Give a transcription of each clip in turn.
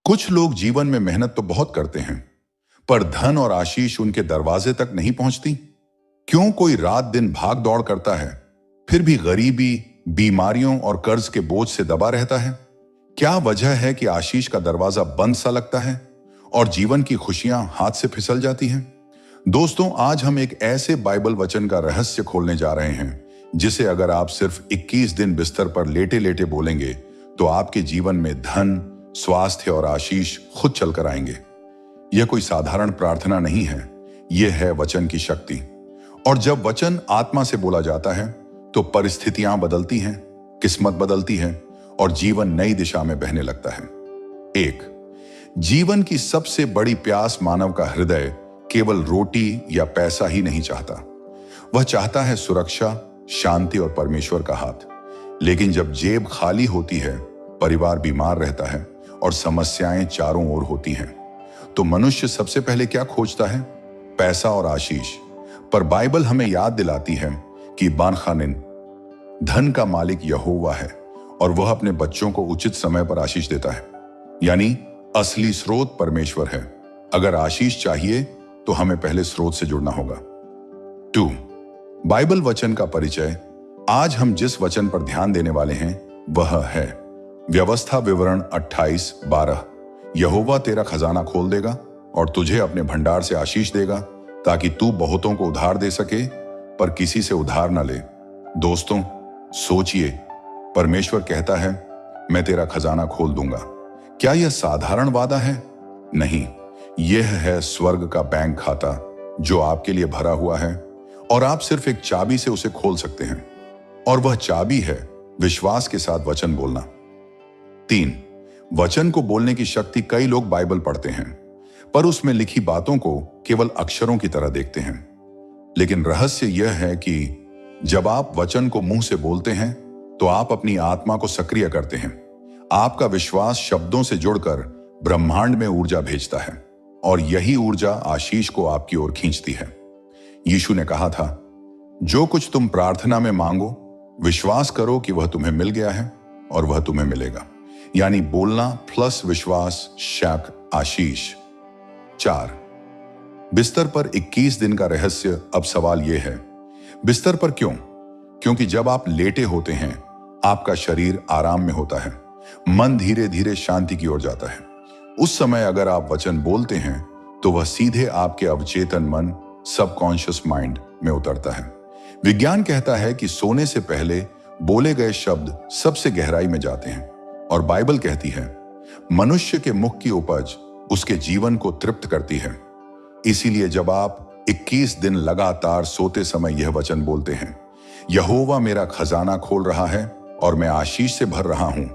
कुछ लोग जीवन में मेहनत तो बहुत करते हैं, पर धन और आशीष उनके दरवाजे तक नहीं पहुंचती। क्यों कोई रात दिन भाग दौड़ करता है, फिर भी गरीबी, बीमारियों और कर्ज के बोझ से दबा रहता है? क्या वजह है कि आशीष का दरवाजा बंद सा लगता है और जीवन की खुशियां हाथ से फिसल जाती हैं? दोस्तों, आज हम एक ऐसे बाइबल वचन का रहस्य खोलने जा रहे हैं जिसे अगर आप सिर्फ 21 दिन बिस्तर पर लेटे लेटे बोलेंगे तो आपके जीवन में धन, स्वास्थ्य और आशीष खुद चलकर आएंगे। यह कोई साधारण प्रार्थना नहीं है, यह है वचन की शक्ति। और जब वचन आत्मा से बोला जाता है तो परिस्थितियां बदलती हैं, किस्मत बदलती है और जीवन नई दिशा में बहने लगता है। एक, जीवन की सबसे बड़ी प्यास मानव का हृदय केवल रोटी या पैसा ही नहीं चाहता। वह चाहता है सुरक्षा, शांति और परमेश्वर का हाथ। लेकिन जब जेब खाली होती है, परिवार बीमार रहता है और समस्याएं चारों ओर होती हैं, तो मनुष्य सबसे पहले क्या खोजता है? पैसा और आशीष। पर बाइबल हमें याद दिलाती है कि बानखानिन, धन का मालिक यहोवा है और वह अपने बच्चों को उचित समय पर आशीष देता है। यानी असली स्रोत परमेश्वर है। अगर आशीष चाहिए तो हमें पहले स्रोत से जुड़ना होगा। 2, बाइबल वचन का परिचय। आज हम जिस वचन पर ध्यान देने वाले हैं वह है व्यवस्था विवरण 28:12। यहोवा तेरा खजाना खोल देगा और तुझे अपने भंडार से आशीष देगा, ताकि तू बहुतों को उधार दे सके पर किसी से उधार न ले। दोस्तों, सोचिए, परमेश्वर कहता है, मैं तेरा खजाना खोल दूंगा। क्या यह साधारण वादा है? नहीं, यह है स्वर्ग का बैंक खाता जो आपके लिए भरा हुआ है और आप सिर्फ एक चाबी से उसे खोल सकते हैं। और वह चाबी है विश्वास के साथ वचन बोलना। 3, वचन को बोलने की शक्ति। कई लोग बाइबल पढ़ते हैं पर उसमें लिखी बातों को केवल अक्षरों की तरह देखते हैं। लेकिन रहस्य यह है कि जब आप वचन को मुंह से बोलते हैं तो आप अपनी आत्मा को सक्रिय करते हैं। आपका विश्वास शब्दों से जुड़कर ब्रह्मांड में ऊर्जा भेजता है और यही ऊर्जा आशीष को आपकी ओर खींचती है। यीशु ने कहा था, जो कुछ तुम प्रार्थना में मांगो, विश्वास करो कि वह तुम्हें मिल गया है और वह तुम्हें मिलेगा। यानी बोलना प्लस विश्वास शाक आशीष। 4, बिस्तर पर 21 दिन का रहस्य। अब सवाल यह है, बिस्तर पर क्यों? क्योंकि जब आप लेटे होते हैं, आपका शरीर आराम में होता है, मन धीरे धीरे शांति की ओर जाता है। उस समय अगर आप वचन बोलते हैं तो वह सीधे आपके अवचेतन मन, सबकॉन्शियस माइंड में उतरता है। विज्ञान कहता है कि सोने से पहले बोले गए शब्द सबसे गहराई में जाते हैं और बाइबल कहती है, मनुष्य के मुख की उपज उसके जीवन को तृप्त करती है। इसीलिए जब आप 21 दिन लगातार सोते समय यह वचन बोलते हैं, यहोवा मेरा खजाना खोल रहा है और मैं आशीष से भर रहा हूं,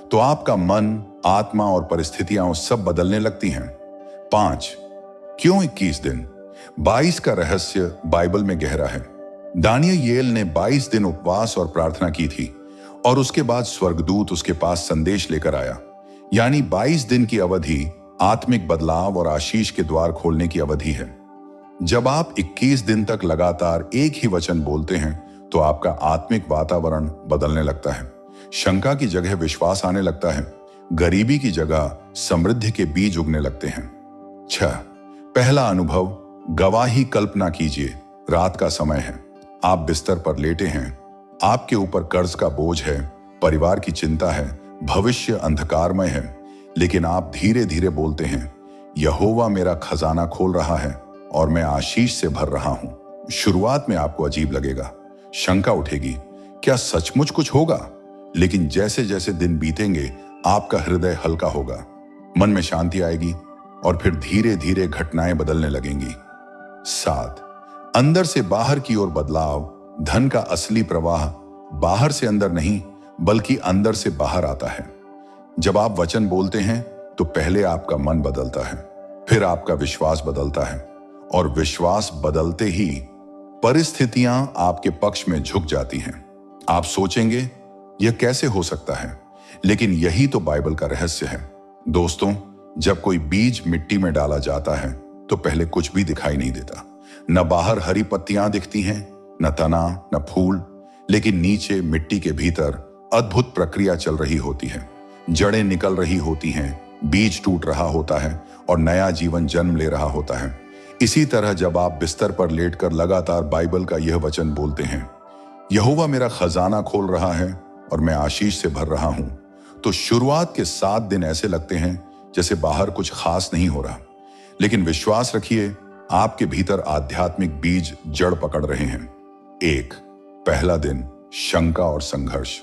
तो आपका मन, आत्मा और परिस्थितियां सब बदलने लगती हैं। 5, क्यों 21 दिन? 22 का रहस्य बाइबल में गहरा है। दानियेल ने 22 दिन उपवास और प्रार्थना की थी और उसके बाद स्वर्गदूत उसके पास संदेश लेकर आया। यानी 22 दिन की अवधि आत्मिक बदलाव और आशीष के द्वार खोलने की अवधि है। जब आप 21 दिन तक लगातार एक ही वचन बोलते हैं तो आपका आत्मिक वातावरण बदलने लगता है। शंका की जगह विश्वास आने लगता है, गरीबी की जगह समृद्धि के बीज उगने लगते हैं। 6, पहला अनुभव। गवाही। कल्पना कीजिए, रात का समय है, आप बिस्तर पर लेटे हैं, आपके ऊपर कर्ज का बोझ है, परिवार की चिंता है, भविष्य अंधकारमय है, लेकिन आप धीरे धीरे बोलते हैं, यहोवा मेरा खजाना खोल रहा है और मैं आशीष से भर रहा हूं। शुरुआत में आपको अजीब लगेगा, शंका उठेगी, क्या सचमुच कुछ होगा? लेकिन जैसे जैसे दिन बीतेंगे आपका हृदय हल्का होगा, मन में शांति आएगी और फिर धीरे धीरे घटनाएं बदलने लगेंगी। 7, अंदर से बाहर की ओर बदलाव। धन का असली प्रवाह बाहर से अंदर नहीं बल्कि अंदर से बाहर आता है। जब आप वचन बोलते हैं तो पहले आपका मन बदलता है, फिर आपका विश्वास बदलता है और विश्वास बदलते ही परिस्थितियां आपके पक्ष में झुक जाती हैं। आप सोचेंगे, यह कैसे हो सकता है? लेकिन यही तो बाइबल का रहस्य है। दोस्तों, जब कोई बीज मिट्टी में डाला जाता है तो पहले कुछ भी दिखाई नहीं देता। न बाहर हरी पत्तियां दिखती हैं, न तना, न फूल, लेकिन नीचे मिट्टी के भीतर अद्भुत प्रक्रिया चल रही होती है। जड़ें निकल रही होती हैं, बीज टूट रहा होता है और नया जीवन जन्म ले रहा होता है। इसी तरह जब आप बिस्तर पर लेटकर लगातार बाइबल का यह वचन बोलते हैं, यहोवा मेरा खजाना खोल रहा है और मैं आशीष से भर रहा हूं, तो शुरुआत के 7 दिन ऐसे लगते हैं जैसे बाहर कुछ खास नहीं हो रहा, लेकिन विश्वास रखिए, आपके भीतर आध्यात्मिक बीज जड़ पकड़ रहे हैं। 1, पहला दिन, शंका और संघर्ष।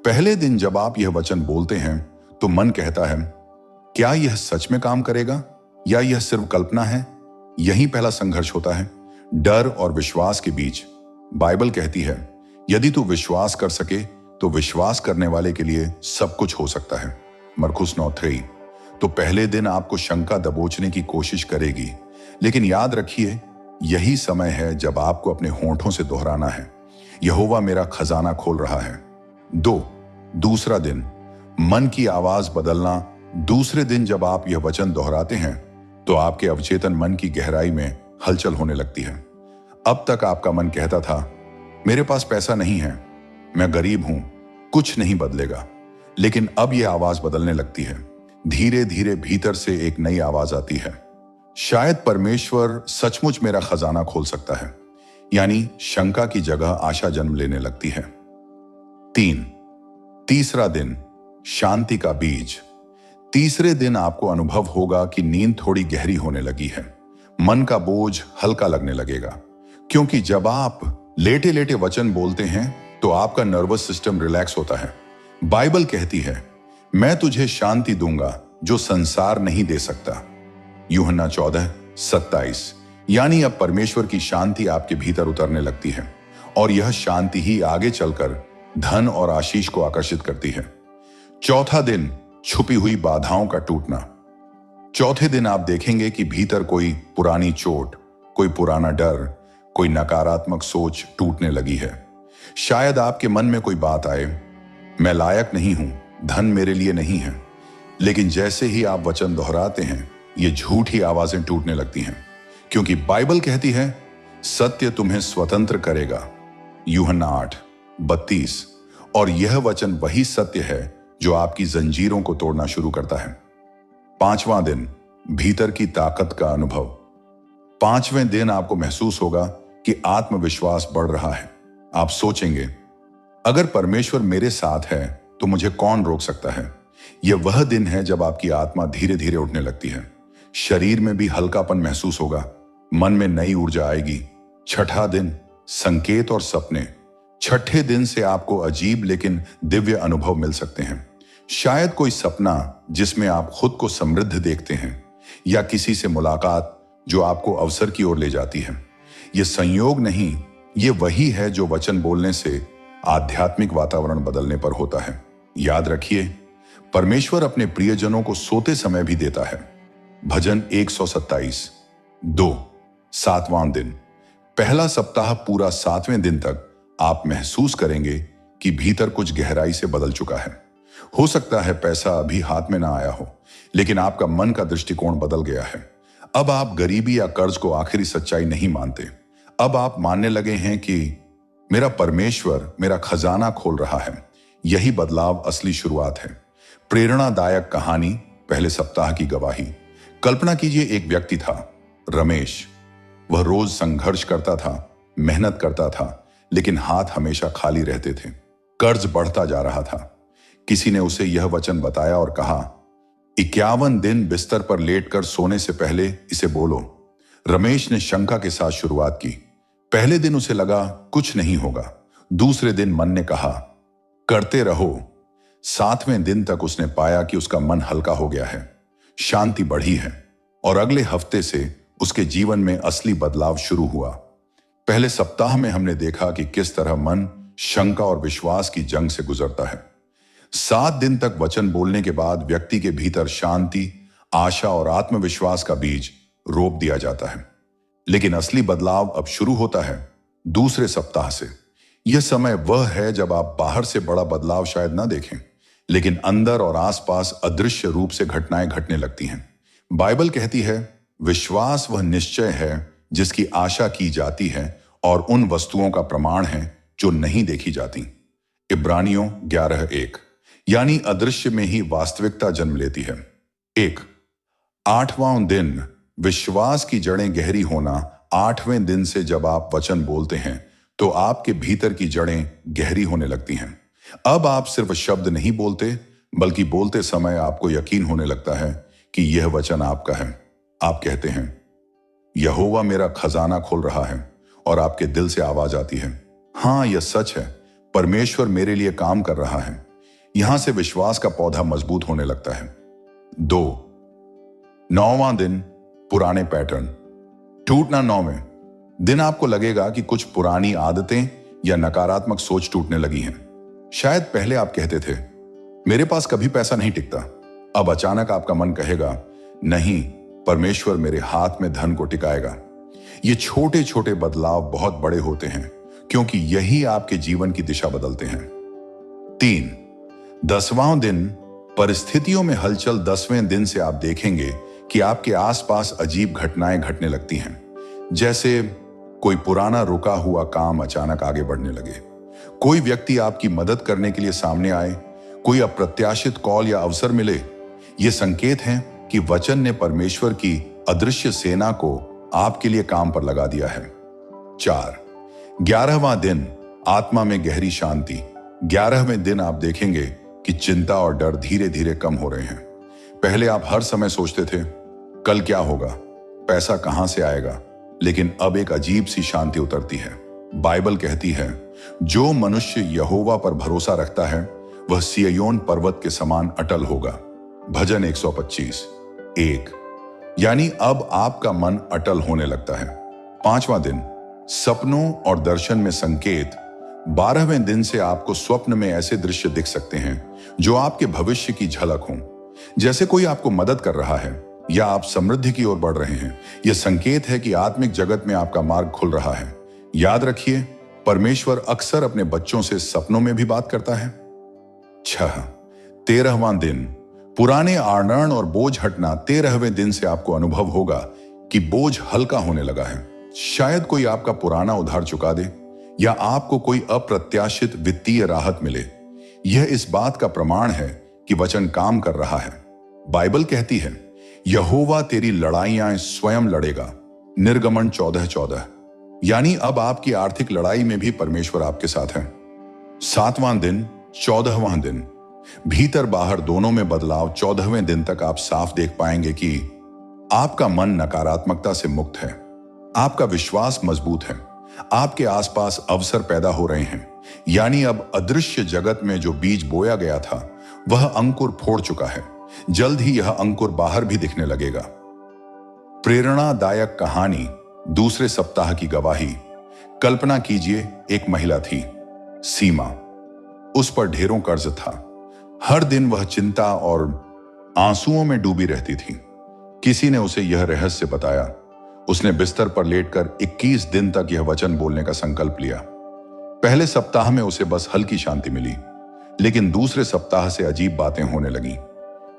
पहले दिन जब आप यह वचन बोलते हैं तो मन कहता है, क्या यह सच में काम करेगा या यह सिर्फ कल्पना है? यही पहला संघर्ष होता है, डर और विश्वास के बीच। बाइबल कहती है, यदि तू विश्वास कर सके तो विश्वास करने वाले के लिए सब कुछ हो सकता है। मरकुस 9:3। तो पहले दिन आपको शंका दबोचने की कोशिश करेगी, लेकिन याद रखिए, यही समय है जब आपको अपने होंठों से दोहराना है, यहोवा मेरा खजाना खोल रहा है। 2, दूसरा दिन, मन की आवाज बदलना। दूसरे दिन जब आप यह वचन दोहराते हैं तो आपके अवचेतन मन की गहराई में हलचल होने लगती है। अब तक आपका मन कहता था, मेरे पास पैसा नहीं है, मैं गरीब हूं, कुछ नहीं बदलेगा। लेकिन अब यह आवाज बदलने लगती है। धीरे धीरे भीतर से एक नई आवाज आती है, शायद परमेश्वर सचमुच मेरा खजाना खोल सकता है। यानी शंका की जगह आशा जन्म लेने लगती है। 3, तीसरा दिन, शांति का बीज। तीसरे दिन आपको अनुभव होगा कि नींद थोड़ी गहरी होने लगी है, मन का बोझ हल्का लगने लगेगा, क्योंकि जब आप लेटे लेटे वचन बोलते हैं तो आपका नर्वस सिस्टम रिलैक्स होता है। बाइबल कहती है, मैं तुझे शांति दूंगा जो संसार नहीं दे सकता। यूहन्ना 14:27। यानी अब परमेश्वर की शांति आपके भीतर उतरने लगती है और यह शांति ही आगे चलकर धन और आशीष को आकर्षित करती है। चौथा दिन, छुपी हुई बाधाओं का टूटना। चौथे दिन आप देखेंगे कि भीतर कोई पुरानी चोट, कोई पुराना डर, कोई नकारात्मक सोच टूटने लगी है। शायद आपके मन में कोई बात आए, मैं लायक नहीं हूं, धन मेरे लिए नहीं है। लेकिन जैसे ही आप वचन दोहराते हैं, ये झूठी आवाजें टूटने लगती हैं, क्योंकि बाइबल कहती है, सत्य तुम्हें स्वतंत्र करेगा। यूहन्ना 8:32। और यह वचन वही सत्य है जो आपकी जंजीरों को तोड़ना शुरू करता है। 5वां दिन, भीतर की ताकत का अनुभव। 5वें दिन आपको महसूस होगा कि आत्मविश्वास बढ़ रहा है। आप सोचेंगे, अगर परमेश्वर मेरे साथ है तो मुझे कौन रोक सकता है? यह वह दिन है जब आपकी आत्मा धीरे धीरे उठने लगती है। शरीर में भी हल्कापन महसूस होगा, मन में नई ऊर्जा आएगी। 6ठा दिन, संकेत और सपने। 6ठे दिन से आपको अजीब लेकिन दिव्य अनुभव मिल सकते हैं। शायद कोई सपना जिसमें आप खुद को समृद्ध देखते हैं, या किसी से मुलाकात जो आपको अवसर की ओर ले जाती है। यह संयोग नहीं, ये वही है जो वचन बोलने से आध्यात्मिक वातावरण बदलने पर होता है। याद रखिए, परमेश्वर अपने प्रियजनों को सोते समय भी देता है। भजन 127। 2, 7वां दिन। पहला सप्ताह पूरा 7वें दिन तक आप महसूस करेंगे कि भीतर कुछ गहराई से बदल चुका है। हो सकता है पैसा अभी हाथ में ना आया हो, लेकिन आपका मन का दृष्टिकोण बदल गया है। अब आप गरीबी या कर्ज को आखिरी सच्चाई नहीं मानते। अब आप मानने लगे हैं कि मेरा परमेश्वर मेरा खजाना खोल रहा है। यही बदलाव असली शुरुआत है। प्रेरणादायक कहानी, पहले सप्ताह की गवाही। कल्पना कीजिए, एक व्यक्ति था, रमेश। वह रोज संघर्ष करता था, मेहनत करता था, लेकिन हाथ हमेशा खाली रहते थे। कर्ज बढ़ता जा रहा था। किसी ने उसे यह वचन बताया और कहा, 51 दिन बिस्तर पर लेटकर सोने से पहले इसे बोलो। रमेश ने शंका के साथ शुरुआत की। पहले दिन उसे लगा कुछ नहीं होगा। दूसरे दिन मन ने कहा, करते रहो। 7वें दिन तक उसने पाया कि उसका मन हल्का हो गया है, शांति बढ़ी है, और अगले हफ्ते से उसके जीवन में असली बदलाव शुरू हुआ। पहले सप्ताह में हमने देखा कि किस तरह मन शंका और विश्वास की जंग से गुजरता है। 7 दिन तक वचन बोलने के बाद व्यक्ति के भीतर शांति, आशा और आत्मविश्वास का बीज रोप दिया जाता है। लेकिन असली बदलाव अब शुरू होता है दूसरे सप्ताह से। यह समय वह है जब आप बाहर से बड़ा बदलाव शायद ना देखें, लेकिन अंदर और आसपास अदृश्य रूप से घटनाएं घटने लगती हैं। बाइबल कहती है, विश्वास वह निश्चय है जिसकी आशा की जाती है और उन वस्तुओं का प्रमाण है जो नहीं देखी जाती। इब्रानियों 11:1। यानी अदृश्य में ही वास्तविकता जन्म लेती है। एक, 8वां दिन, विश्वास की जड़ें गहरी होना। 8वें दिन से जब आप वचन बोलते हैं तो आपके भीतर की जड़ें गहरी होने लगती हैं। अब आप सिर्फ शब्द नहीं बोलते, बल्कि बोलते समय आपको यकीन होने लगता है कि यह वचन आपका है। आप कहते हैं, यहोवा मेरा खजाना खोल रहा है, और आपके दिल से आवाज आती है, हाँ यह सच है, परमेश्वर मेरे लिए काम कर रहा है। यहां से विश्वास का पौधा मजबूत होने लगता है। 2, 9वां दिन, पुराने पैटर्न टूटना। 9वें दिन आपको लगेगा कि कुछ पुरानी आदतें या नकारात्मक सोच टूटने लगी हैं। शायद पहले आप कहते थे, मेरे पास कभी पैसा नहीं टिकता। अब अचानक आपका मन कहेगा, नहीं, परमेश्वर मेरे हाथ में धन को टिकाएगा। ये छोटे छोटे बदलाव बहुत बड़े होते हैं, क्योंकि यही आपके जीवन की दिशा बदलते हैं। 3, 10वां दिन, परिस्थितियों में हलचल। 10वें दिन से आप देखेंगे कि आपके आसपास अजीब घटनाएं घटने लगती हैं, जैसे कोई पुराना रुका हुआ काम अचानक आगे बढ़ने लगे, कोई व्यक्ति आपकी मदद करने के लिए सामने आए, कोई अप्रत्याशित कॉल या अवसर मिले। ये संकेत हैं कि वचन ने परमेश्वर की अदृश्य सेना को आपके लिए काम पर लगा दिया है। 4, 11वां दिन, आत्मा में गहरी शांति। 11वें दिन आप देखेंगे कि चिंता और डर धीरे धीरे कम हो रहे हैं। पहले आप हर समय सोचते थे, कल क्या होगा, पैसा कहां से आएगा, लेकिन अब एक अजीब सी शांति उतरती है। बाइबल कहती है, जो मनुष्य यहोवा पर भरोसा रखता है वह सिय्योन पर्वत के समान अटल होगा। भजन 125, 1। यानी अब आपका मन अटल होने लगता है। 5वां दिन, सपनों और दर्शन में संकेत। 12वें दिन से आपको स्वप्न में ऐसे दृश्य दिख सकते हैं जो आपके भविष्य की झलक हों, जैसे कोई आपको मदद कर रहा है या आप समृद्धि की ओर बढ़ रहे हैं। यह संकेत है कि आत्मिक जगत में आपका मार्ग खुल रहा है। याद रखिए, परमेश्वर अक्सर अपने बच्चों से सपनों में भी बात करता है। 6, 13वां दिन, पुराने आनरण और बोझ हटना। 13वें दिन से आपको अनुभव होगा कि बोझ हल्का होने लगा है। शायद कोई आपका पुराना उधार चुका दे, या आपको कोई अप्रत्याशित वित्तीय राहत मिले। यह इस बात का प्रमाण है कि वचन काम कर रहा है। बाइबल कहती है, यहोवा तेरी लड़ाइयां स्वयं लड़ेगा। निर्गमन 14:14। यानी अब आपकी आर्थिक लड़ाई में भी परमेश्वर आपके साथ है। 7वां दिन, 14वां दिन, भीतर बाहर दोनों में बदलाव। 14वें दिन तक आप साफ देख पाएंगे कि आपका मन नकारात्मकता से मुक्त है, आपका विश्वास मजबूत है, आपके आसपास अवसर पैदा हो रहे हैं। यानी अब अदृश्य जगत में जो बीज बोया गया था वह अंकुर फोड़ चुका है। जल्द ही यह अंकुर बाहर भी दिखने लगेगा। प्रेरणादायक कहानी, दूसरे सप्ताह की गवाही। कल्पना कीजिए, एक महिला थी, सीमा। उस पर ढेरों कर्ज था। हर दिन वह चिंता और आंसुओं में डूबी रहती थी। किसी ने उसे यह रहस्य बताया। उसने बिस्तर पर लेटकर 21 दिन तक यह वचन बोलने का संकल्प लिया। पहले सप्ताह में उसे बस हल्की शांति मिली, लेकिन दूसरे सप्ताह से अजीब बातें होने लगी।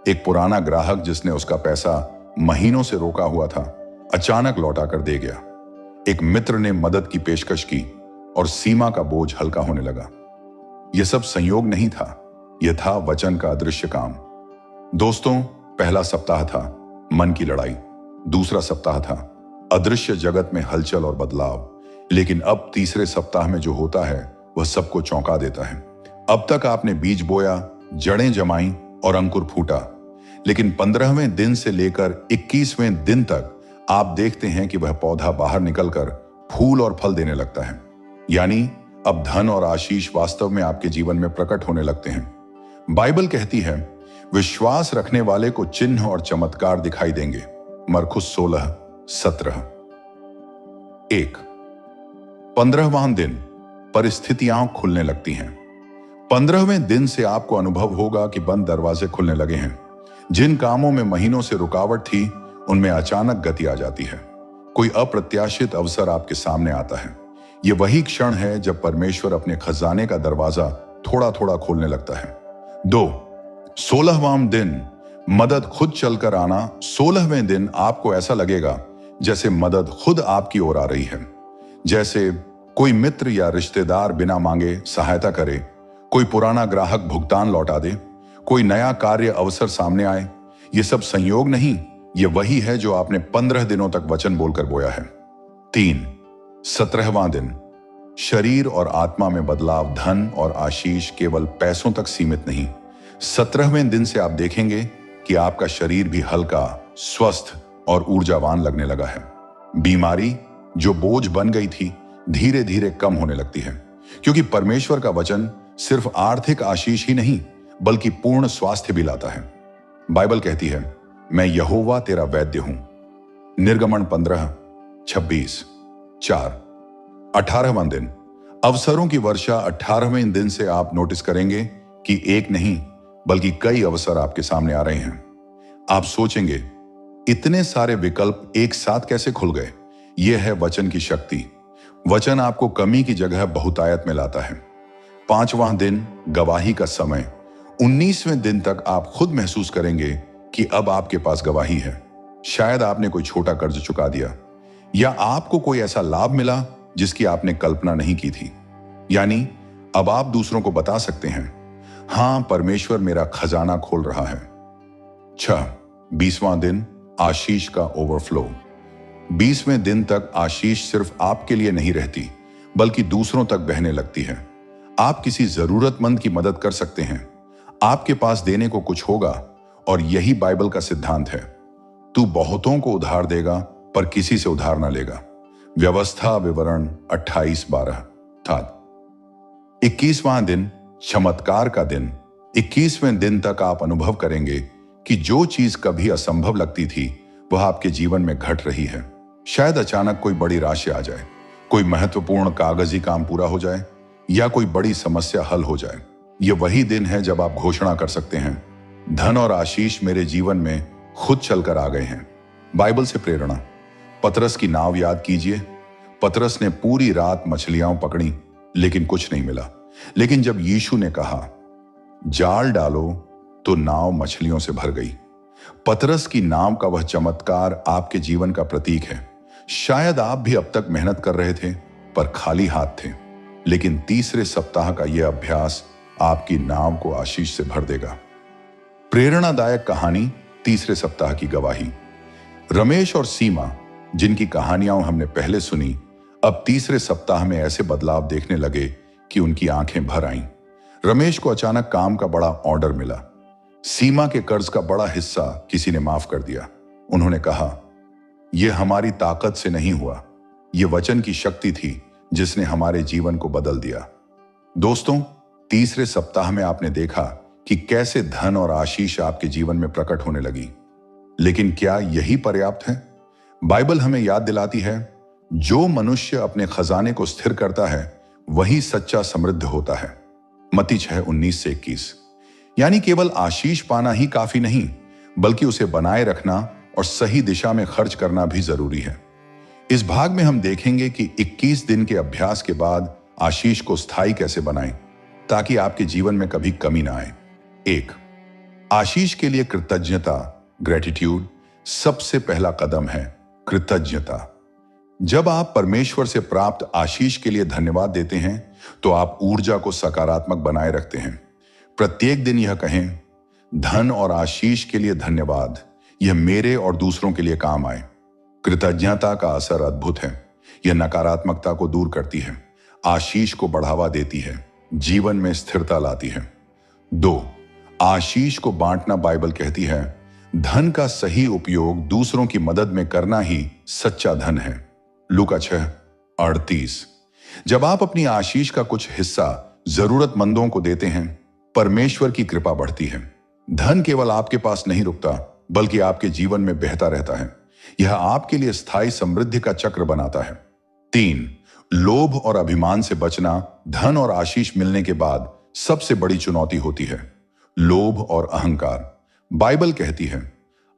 एक पुराना ग्राहक जिसने उसका पैसा महीनों से रोका हुआ था, अचानक लौटा कर दे गया। एक मित्र ने मदद की पेशकश की और सीमा का बोझ हल्का होने लगा। यह सब संयोग नहीं था, यह था वचन का अदृश्य काम। दोस्तों, पहला सप्ताह था मन की लड़ाई, दूसरा सप्ताह था अदृश्य जगत में हलचल और बदलाव, लेकिन अब तीसरे सप्ताह में जो होता है वह सबको चौंका देता है। अब तक आपने बीज बोया, जड़ें जमाई और अंकुर फूटा, लेकिन 15वें दिन से लेकर 21वें दिन तक आप देखते हैं कि वह पौधा बाहर निकलकर फूल और फल देने लगता है। यानी अब धन और आशीष वास्तव में आपके जीवन में प्रकट होने लगते हैं। बाइबल कहती है, विश्वास रखने वाले को चिन्ह और चमत्कार दिखाई देंगे। मरकुस 16:17। 1, 15वां दिन, परिस्थितियां खुलने लगती हैं। 15वें दिन से आपको अनुभव होगा कि बंद दरवाजे खुलने लगे हैं। जिन कामों में महीनों से रुकावट थी, उनमें अचानक गति आ जाती है। कोई अप्रत्याशित अवसर आपके सामने आता है। यह वही क्षण है जब परमेश्वर अपने खजाने का दरवाजा थोड़ा थोड़ा खोलने लगता है। 2, 16वां दिन, मदद खुद चलकर आना। 16वें दिन आपको ऐसा लगेगा जैसे मदद खुद आपकी ओर आ रही है, जैसे कोई मित्र या रिश्तेदार बिना मांगे सहायता करे, कोई पुराना ग्राहक भुगतान लौटा दे, कोई नया कार्य अवसर सामने आए। ये सब संयोग नहीं, ये वही है जो आपने 15 दिनों तक वचन बोलकर बोया है। 3, 17वां दिन। शरीर और आत्मा में बदलाव, धन और आशीष केवल पैसों तक सीमित नहीं। 17वें दिन से आप देखेंगे कि आपका शरीर भी हल्का, स्वस्थ और ऊर्जावान लगने लगा है। बीमारी जो बोझ बन गई थी, धीरे धीरे कम होने लगती है, क्योंकि परमेश्वर का वचन सिर्फ आर्थिक आशीष ही नहीं बल्कि पूर्ण स्वास्थ्य भी लाता है। बाइबल कहती है, मैं यहोवा तेरा वैद्य हूं। निर्गमन 15:26। 4, 18वां दिन। अवसरों की वर्षा। 18वें दिन से आप नोटिस करेंगे कि एक नहीं बल्कि कई अवसर आपके सामने आ रहे हैं। आप सोचेंगे, इतने सारे विकल्प एक साथ कैसे खुल गए? यह है वचन की शक्ति। वचन आपको कमी की जगह बहुतायत में लाता है। 5वां दिन, गवाही का समय। 19वें दिन तक आप खुद महसूस करेंगे कि अब आपके पास गवाही है। शायद आपने कोई छोटा कर्ज चुका दिया, या आपको कोई ऐसा लाभ मिला जिसकी आपने कल्पना नहीं की थी। यानी अब आप दूसरों को बता सकते हैं, हां, परमेश्वर मेरा खजाना खोल रहा है। 6, 20वां दिन। आशीष का ओवरफ्लो। 20वें दिन तक आशीष सिर्फ आपके लिए नहीं रहती बल्कि दूसरों तक बहने लगती है। आप किसी जरूरतमंद की मदद कर सकते हैं, आपके पास देने को कुछ होगा, और यही बाइबल का सिद्धांत है। तू बहुतों को उधार देगा पर किसी से उधार ना लेगा। व्यवस्था विवरण 28:12। 21वां दिन, चमत्कार का दिन। 21वें दिन तक आप अनुभव करेंगे कि जो चीज कभी असंभव लगती थी वह आपके जीवन में घट रही है। शायद अचानक कोई बड़ी राशि आ जाए, कोई महत्वपूर्ण कागजी काम पूरा हो जाए, या कोई बड़ी समस्या हल हो जाए। यह वही दिन है जब आप घोषणा कर सकते हैं, धन और आशीष मेरे जीवन में खुद चलकर आ गए हैं। बाइबल से प्रेरणा। पतरस की नाव याद कीजिए। पतरस ने पूरी रात मछलियां पकड़ी लेकिन कुछ नहीं मिला, लेकिन जब यीशु ने कहा जाल डालो तो नाव मछलियों से भर गई। पतरस की नाव का वह चमत्कार आपके जीवन का प्रतीक है। शायद आप भी अब तक मेहनत कर रहे थे पर खाली हाथ थे, लेकिन तीसरे सप्ताह का यह अभ्यास आपकी नाव को आशीष से भर देगा। प्रेरणादायक कहानी। तीसरे सप्ताह की गवाही। रमेश और सीमा, जिनकी कहानियां हमने पहले सुनी, अब तीसरे सप्ताह में ऐसे बदलाव देखने लगे कि उनकी आंखें भर आईं। रमेश को अचानक काम का बड़ा ऑर्डर मिला। सीमा के कर्ज का बड़ा हिस्सा किसी ने माफ कर दिया। उन्होंने कहा, यह हमारी ताकत से नहीं हुआ, यह वचन की शक्ति थी जिसने हमारे जीवन को बदल दिया। दोस्तों, तीसरे सप्ताह में आपने देखा कि कैसे धन और आशीष आपके जीवन में प्रकट होने लगी। लेकिन क्या यही पर्याप्त है? बाइबल हमें याद दिलाती है, जो मनुष्य अपने खजाने को स्थिर करता है वही सच्चा समृद्ध होता है। मत्ती 6:19-21। यानी केवल आशीष पाना ही काफी नहीं, बल्कि उसे बनाए रखना और सही दिशा में खर्च करना भी जरूरी है। इस भाग में हम देखेंगे कि 21 दिन के अभ्यास के बाद आशीष को स्थायी कैसे बनाएं, ताकि आपके जीवन में कभी कमी ना आए। 1, आशीष के लिए कृतज्ञता, ग्रेटिट्यूड। सबसे पहला कदम है कृतज्ञता। जब आप परमेश्वर से प्राप्त आशीष के लिए धन्यवाद देते हैं तो आप ऊर्जा को सकारात्मक बनाए रखते हैं। प्रत्येक दिन यह कहें, धन और आशीष के लिए धन्यवाद, यह मेरे और दूसरों के लिए काम आए। कृतज्ञता का असर अद्भुत है। यह नकारात्मकता को दूर करती है, आशीष को बढ़ावा देती है, जीवन में स्थिरता लाती है। 2, आशीष को बांटना। बाइबल कहती है, धन का सही उपयोग दूसरों की मदद में करना ही सच्चा धन है। लूका 6:38। जब आप अपनी आशीष का कुछ हिस्सा जरूरतमंदों को देते हैं, परमेश्वर की कृपा बढ़ती है। धन केवल आपके पास नहीं रुकता, बल्कि आपके जीवन में बहता रहता है। यह आपके लिए स्थायी समृद्धि का चक्र बनाता है। 3, लोभ और अभिमान से बचना। धन और आशीष मिलने के बाद सबसे बड़ी चुनौती होती है लोभ और अहंकार। बाइबल कहती है,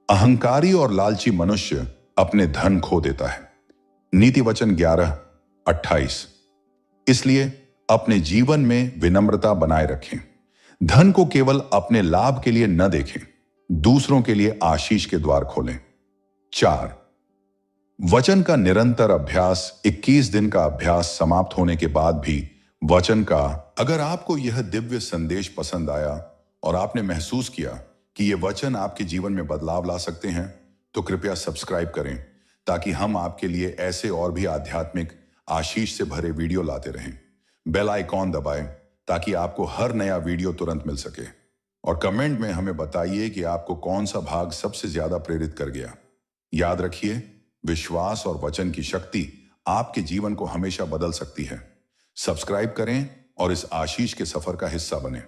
अहंकारी और लालची मनुष्य अपने धन खो देता है। नीति वचन 11:28। इसलिए अपने जीवन में विनम्रता बनाए रखें। धन को केवल अपने लाभ के लिए न देखें, दूसरों के लिए आशीष के द्वार खोलें। 4, वचन का निरंतर अभ्यास। 21 दिन का अभ्यास समाप्त होने के बाद भी वचन का। अगर आपको यह दिव्य संदेश पसंद आया और आपने महसूस किया कि ये वचन आपके जीवन में बदलाव ला सकते हैं, तो कृपया सब्सक्राइब करें ताकि हम आपके लिए ऐसे और भी आध्यात्मिक आशीष से भरे वीडियो लाते रहें। बेल आइकॉन दबाएं ताकि आपको हर नया वीडियो तुरंत मिल सके। और कमेंट में हमें बताइए कि आपको कौन सा भाग सबसे ज्यादा प्रेरित कर गया। याद रखिए, विश्वास और वचन की शक्ति आपके जीवन को हमेशा बदल सकती है। सब्सक्राइब करें और इस आशीष के सफर का हिस्सा बने।